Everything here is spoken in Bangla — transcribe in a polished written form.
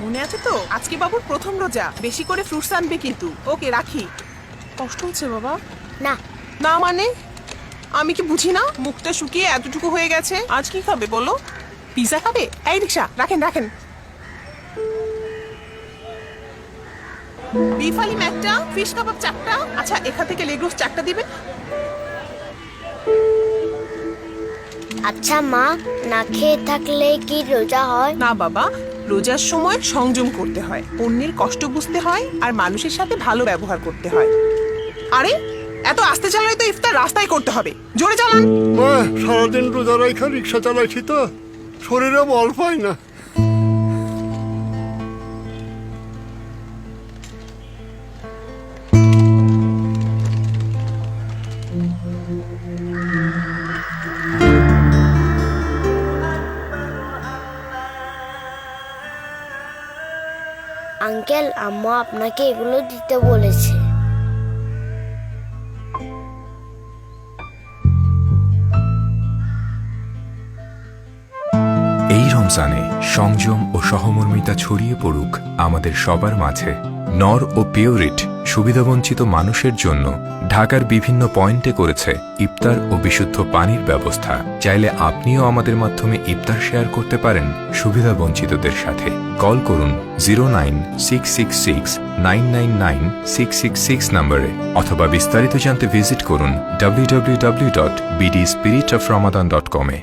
মনে আছে তো? আজকে বাবুর প্রথম রোজা, বেশি করে ফ্রুটস আনবে কিন্তু। ওকে রাখি। কষ্ট হচ্ছে বাবা? না। না মানে? আমি কি বুঝি না? মুখটা শুকিয়ে এতটুকু হয়ে গেছে। আজ কি খাবে বলো? পিজা খাবে? এই রিক্সা রাখেন রাখেন। বিফ আলিম একটা, ফিশ কাবাব চারটা। আচ্ছা এখান থেকে লেগ রোস্ট চারটা দিবেন। আচ্ছা মা, না খেয়ে থাকলে কি রোজা হয়? না বাবা, রোজার সময় সংযম করতে হয়, অন্যের কষ্ট বুঝতে হয়, আর মানুষের সাথে ভালো ব্যবহার করতে হয়। আরে এত আস্তে চালালে তো ইফতার রাস্তায় করতে হবে, জোরে চালান। মা, সারাদিন রোজা রাইখা রিক্সা চালাইছি তো শরীরে বল পাই না। আঙ্কেল, আম্মা আপনাকে এগুলো দিতে বলেছে। এই রমজানে সংযম ও সহমর্মিতা ছড়িয়ে পড়ুক আমাদের সবার মাঝে। নর ও পিওরিট সুবিধাবঞ্চিত মানুষের জন্য ঢাকার বিভিন্ন পয়েন্টে করেছে ইফতার ও বিশুদ্ধ পানির ব্যবস্থা। চাইলে আপনিও আমাদের মাধ্যমে ইফতার শেয়ার করতে পারেন সুবিধাবঞ্চিতদের সাথে। কল করুন 09666999666 নম্বরে, অথবা বিস্তারিত জানতে ভিজিট করুন www.bdspiritoframadan.com-এ।